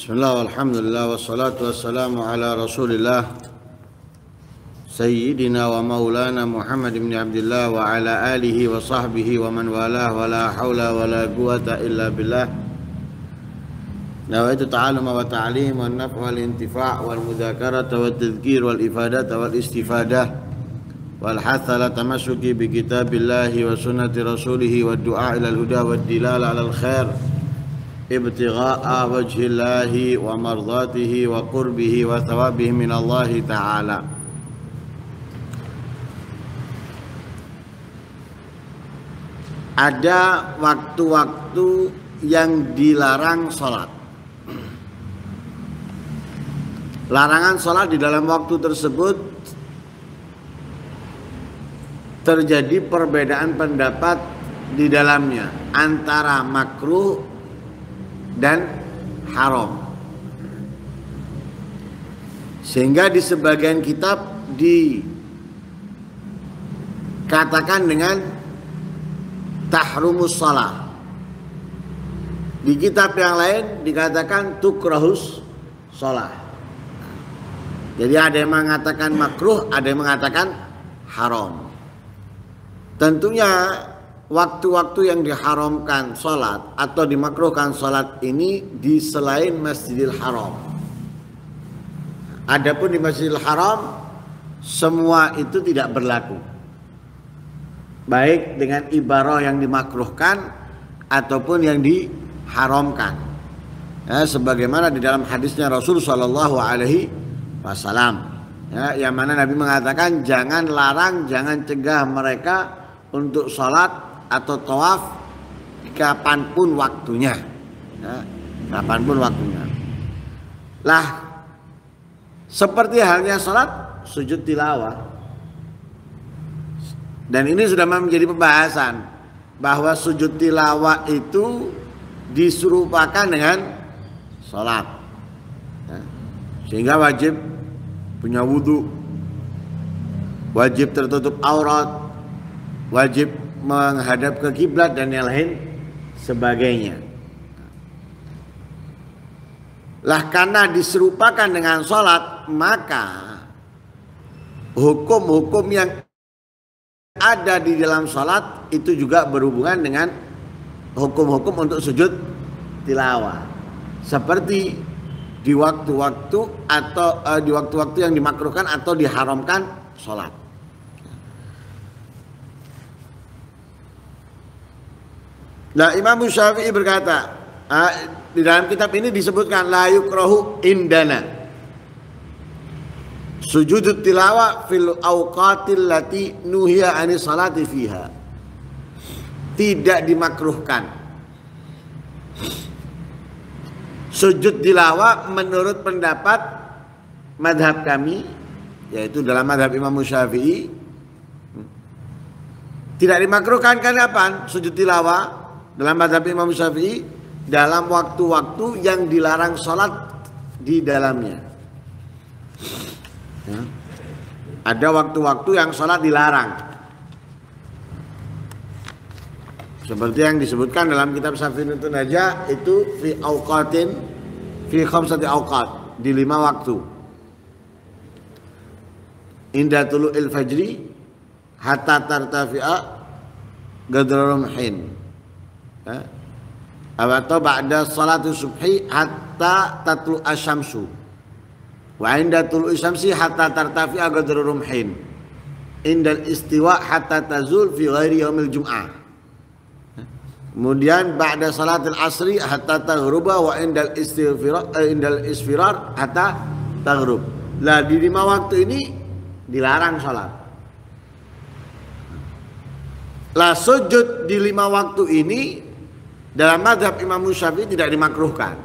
Bismillah, alhamdulillah, wassalatu wassalamu ala rasulillah Sayyidina wa maulana Muhammad ibn Abdullah wa ala alihi wa sahbihi wa man walah wa la hawla wa la quwata illa billah. Nawaitu ta'aluma wa ta'alim wa naf'a wal intifa' wal mudhakarata wa tadhkir wal ifadata wal istifadah wal hatha la tamassuki bi kitabillahi wa sunnati rasulihi wa du'a ila al-huda wa dilala ala al-khair ibtigha'a wajhillahi wa mardatihi wa qurbihi wa thawabihi minallahi ta'ala. Ada waktu-waktu yang dilarang sholat. Larangan sholat di dalam waktu tersebut terjadi perbedaan pendapat di dalamnya antara makruh dan haram, sehingga di sebagian kitab dikatakan dengan tahrumus shalah, di kitab yang lain dikatakan tukrahus shalah. Jadi ada yang mengatakan makruh, ada yang mengatakan haram. Tentunya waktu-waktu yang diharamkan sholat atau dimakruhkan sholat ini di selain Masjidil Haram. Adapun di Masjidil Haram semua itu tidak berlaku, baik dengan ibarah yang dimakruhkan ataupun yang diharamkan. Ya, sebagaimana di dalam hadisnya Rasul Shallallahu Alaihi Wasallam, ya, yang mana Nabi mengatakan jangan larang, jangan cegah mereka untuk sholat atau tawaf kapanpun waktunya, ya, kapanpun waktunya. Lah, seperti halnya sholat sujud tilawah, dan ini sudah menjadi pembahasan bahwa sujud tilawah itu diserupakan dengan sholat, ya, sehingga wajib punya wudhu, wajib tertutup aurat, wajib menghadap ke kiblat dan yang lain sebagainya. Lah karena diserupakan dengan sholat, maka hukum-hukum yang ada di dalam sholat itu juga berhubungan dengan hukum-hukum untuk sujud tilawah, seperti di waktu-waktu atau di waktu-waktu yang dimakruhkan atau diharamkan sholat. Nah, Imam Syafi'i berkata, di dalam kitab ini disebutkan la yukrahu indana sujudut tilawah fil awqatil lati nuhiya anis salati fiha. Tidak dimakruhkan sujud tilawah menurut pendapat madhab kami, yaitu dalam madhab Imam Syafi'i. Tidak dimakruhkan kenapa sujud tilawah dalam madhab Imam Syafi'i dalam waktu-waktu yang dilarang sholat di dalamnya. Ya. Ada waktu-waktu yang sholat dilarang, seperti yang disebutkan dalam kitab Safinatun Najah, itu fi awqatin fi khamsati awqat, di 5 waktu. Inda tulu'il fajri hatta tartafi'a gadrul rumhin, atau ba'da salatu subhi hatta tatlu asyamsu, wa inda tulu asyamsi hatta tartafi'a qadru rumhin, indal istiwa hatta tazul fi ghairi yaumil jum'ah. Kemudian ba'da salatil asri hatta taghruba, wa indal isfirar hatta taghrub. Lah di 5 waktu ini dilarang salat. Lah sujud di 5 waktu ini dalam mazhab Imam Syafi'i tidak dimakruhkan.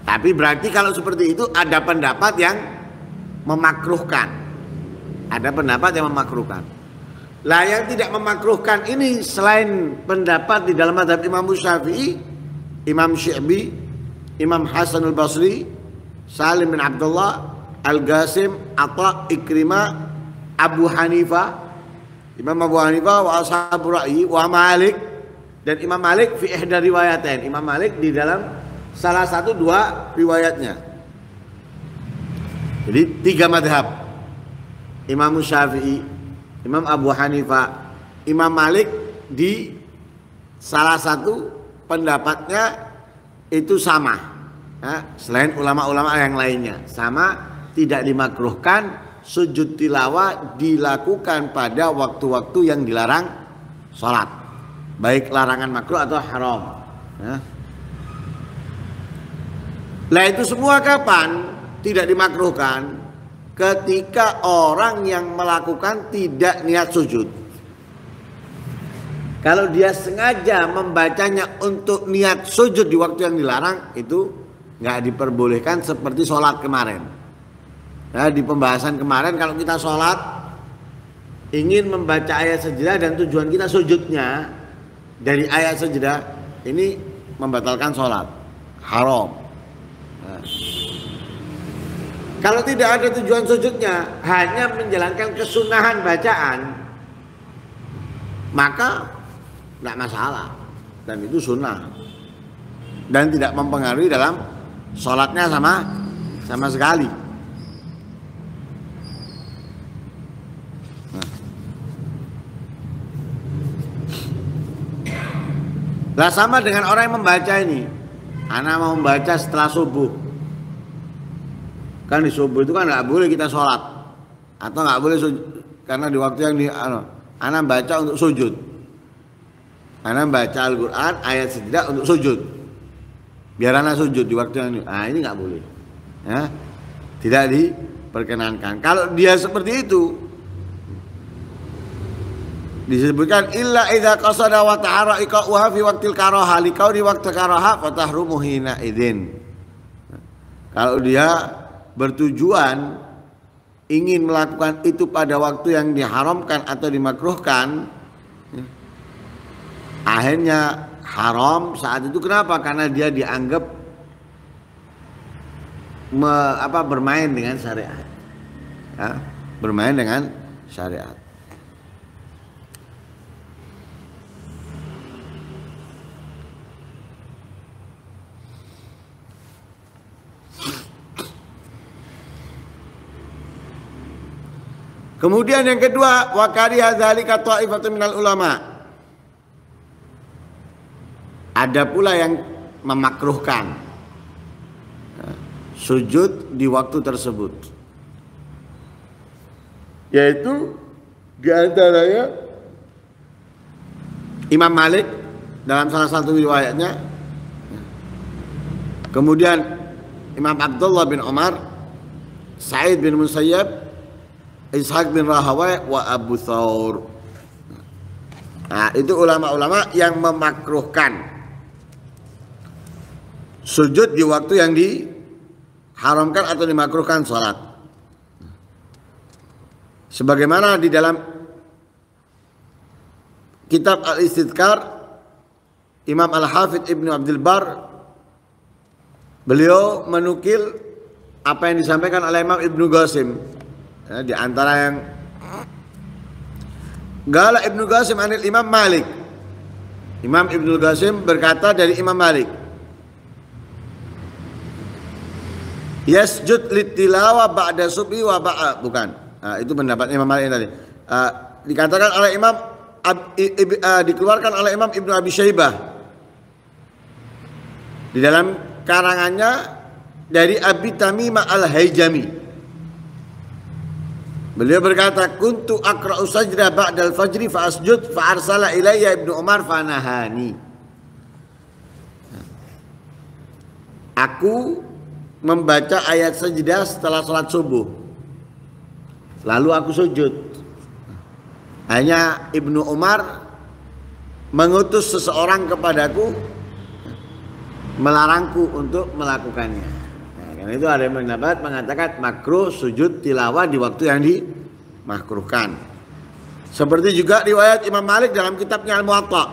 Tapi berarti kalau seperti itu ada pendapat yang memakruhkan. Ada pendapat yang memakruhkan. Lah yang tidak memakruhkan ini selain pendapat di dalam mazhab Imam Syafi'i, Imam Syi'bi, Imam Hasan al-Basri, Salim bin Abdullah, Al-Qasim, Atha, Ikrimah, Abu Hanifah, Imam Abu Hanifah wa ashabu ra'yi wa Malik Dan Imam Malik fi ihda riwayatain. Imam Malik di dalam salah satu dua riwayatnya. Jadi 3 madhab. Imam Syafi'i, Imam Abu Hanifah, Imam Malik di salah satu pendapatnya itu sama. Selain ulama-ulama yang lainnya, sama, tidak dimakruhkan sujud tilawah dilakukan pada waktu-waktu yang dilarang sholat, baik larangan makruh atau haram. Lah itu semua kapan tidak dimakruhkan? Ketika orang yang melakukan tidak niat sujud. Kalau dia sengaja membacanya untuk niat sujud di waktu yang dilarang, itu nggak diperbolehkan seperti sholat kemarin. Nah, di pembahasan kemarin kalau kita sholat ingin membaca ayat sajadah dan tujuan kita sujudnya dari ayat sajadah, ini membatalkan sholat, haram. Nah, kalau tidak ada tujuan sujudnya, hanya menjalankan kesunahan bacaan, maka tidak masalah, dan itu sunnah dan tidak mempengaruhi dalam sholatnya sama sekali. Lah sama dengan orang yang membaca ini, anak mau membaca setelah subuh, kan di subuh itu kan nggak boleh kita sholat atau nggak boleh karena di waktu yang anak baca untuk sujud. Anak baca Al-Quran ayat sajadah untuk sujud, biar anak sujud di waktu yang ini. Nah, ini nggak boleh, ya, tidak diperkenankan. Kalau dia seperti itu, disebutkan illa idza qasada wa ta'ara iqa'uha fi waqtil karaha liqau di waktu karaha fatahrumu hina idzin. Kalau dia bertujuan ingin melakukan itu pada waktu yang diharamkan atau dimakruhkan, akhirnya haram saat itu. Kenapa? Karena dia dianggap bermain dengan syariat, ya, bermain dengan syariat. Kemudian yang kedua, wa kariha dzalika ta'ifatun minal ulama. Ada pula yang memakruhkan sujud di waktu tersebut, yaitu di antaranya Imam Malik dalam salah satu riwayatnya, kemudian Imam Abdullah bin Umar, Sa'id bin Musayyab, Ishaq bin Rahawai, wa Abu Thawr. Nah, itu ulama-ulama yang memakruhkan sujud di waktu yang diharamkan atau dimakruhkan sholat. Sebagaimana di dalam kitab Al-Istidkar, Imam Al-Hafidh Ibnu Abdul Bar, beliau menukil apa yang disampaikan oleh Imam Ibnu Qasim. Ya, di antara yang Gala Ibnu Qasim anil Imam Malik. Imam Ibnu Qasim berkata dari Imam Malik, yasjud litilawah ba'da subhi wa ba'a. Bukan. Nah, itu pendapat Imam Malik tadi. Dikatakan oleh Imam dikeluarkan oleh Imam Ibnu Abi Syaibah di dalam karangannya dari Abi Tamimah Al-Hayjami. Beliau berkata, kuntu aqra'u sajdah ba'dal fajri fa asjud fa arsala ilayya Ibnu Umar fa nahani. Aku membaca ayat sajdah setelah sholat subuh, lalu aku sujud. Hanya Ibnu Umar mengutus seseorang kepadaku, melarangku untuk melakukannya. Karena itu ada yang mengatakan makruh sujud tilawah di waktu yang dimakruhkan. Seperti juga riwayat Imam Malik dalam kitabnya Al-Muwatta,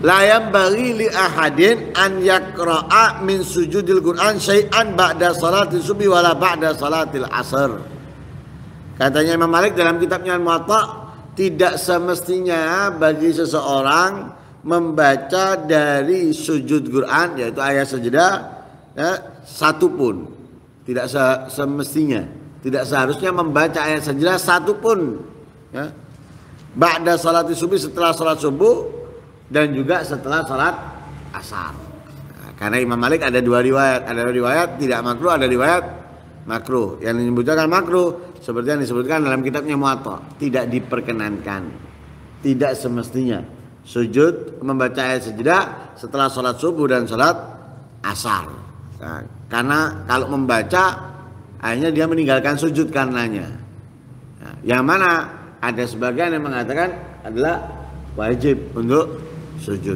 la yanbaghi li ahadin an yaqra'a min sujudil Qur'an syai'an ba'da salatil subhi wala ba'da salatil asr. Katanya Imam Malik dalam kitabnya Al-Muwatta, tidak semestinya bagi seseorang membaca dari sujud Quran yaitu ayat sajadah satu pun, tidak semestinya, tidak seharusnya membaca ayat sajadah satu pun ya. Ba'da salati subuh, setelah salat subuh dan juga setelah salat asar. Nah, karena Imam Malik ada dua riwayat tidak makruh, ada riwayat makruh. Yang disebutkan makruh seperti yang disebutkan dalam kitabnya Muwatta, tidak diperkenankan, tidak semestinya sujud membaca ayat sajadah setelah salat subuh dan salat asar. Nah, karena kalau membaca akhirnya dia meninggalkan sujud karenanya. Nah, yang mana ada sebagian yang mengatakan adalah wajib untuk sujud.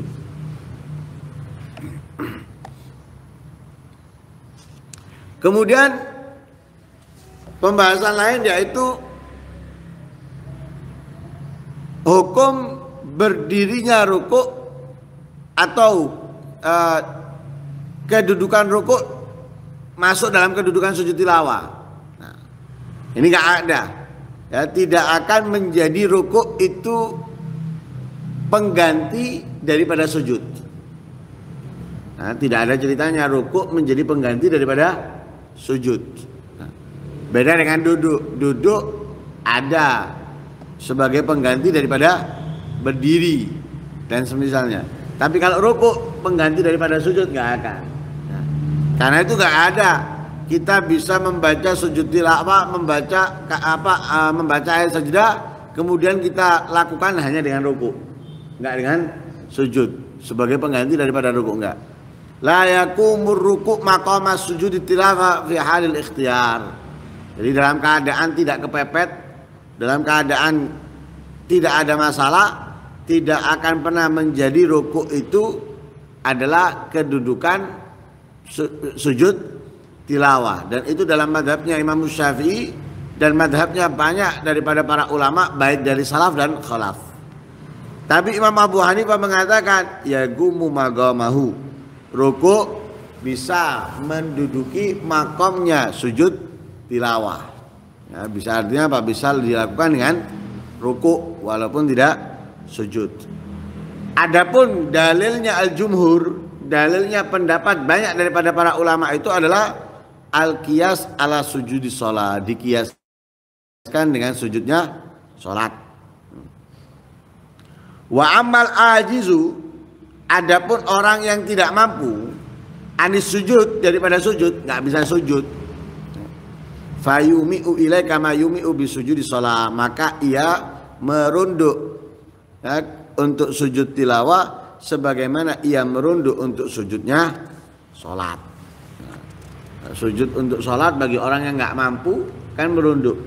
Kemudian pembahasan lain yaitu hukum berdirinya rukuk atau kedudukan rukuk masuk dalam kedudukan sujud tilawah. Nah, ini nggak ada, ya, tidak akan menjadi rukuk itu pengganti daripada sujud. Nah, tidak ada ceritanya rukuk menjadi pengganti daripada sujud. Nah, beda dengan duduk ada sebagai pengganti daripada berdiri dan semisalnya. Tapi kalau rukuk pengganti daripada sujud nggak akan. Nah, karena itu nggak ada. Kita bisa membaca sujud tilawah, membaca ayat sajadah, kemudian kita lakukan hanya dengan rukuk, nggak dengan sujud sebagai pengganti daripada rukuk, nggak. La yakumur rukuk maqama sujud tilawah fi halil ikhtiyar. Jadi dalam keadaan tidak kepepet, dalam keadaan tidak ada masalah, tidak akan pernah menjadi rukuk itu adalah kedudukan sujud tilawah. Dan itu dalam madhabnya Imam Syafi'i dan madhabnya banyak daripada para ulama baik dari salaf dan khalaf. Tapi Imam Abu Hanifah mengatakan ya gumu magamahu, rukuk bisa menduduki makomnya sujud tilawah ya, bisa artinya apa? Bisa dilakukan dengan rukuk walaupun tidak sujud. Adapun dalilnya al-jumhur, dalilnya pendapat banyak daripada para ulama itu adalah al-qiyas ala sujudi sholat, dikiaskan dengan sujudnya sholat. Wa amal ajizu, adapun orang yang tidak mampu anis sujud, daripada sujud, nggak bisa sujud, fayumi'u ilai kama yumi'u bisujudi sholat, maka ia merunduk ya, untuk sujud tilawah sebagaimana ia merunduk untuk sujudnya sholat. Nah, sujud untuk sholat bagi orang yang nggak mampu kan merunduk.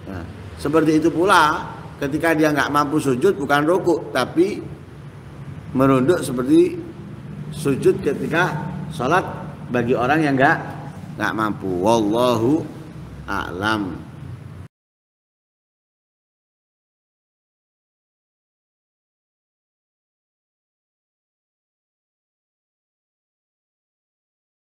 Nah, seperti itu pula ketika dia nggak mampu sujud bukan rukuk tapi merunduk seperti sujud ketika sholat bagi orang yang nggak mampu. Wallahu a'lam.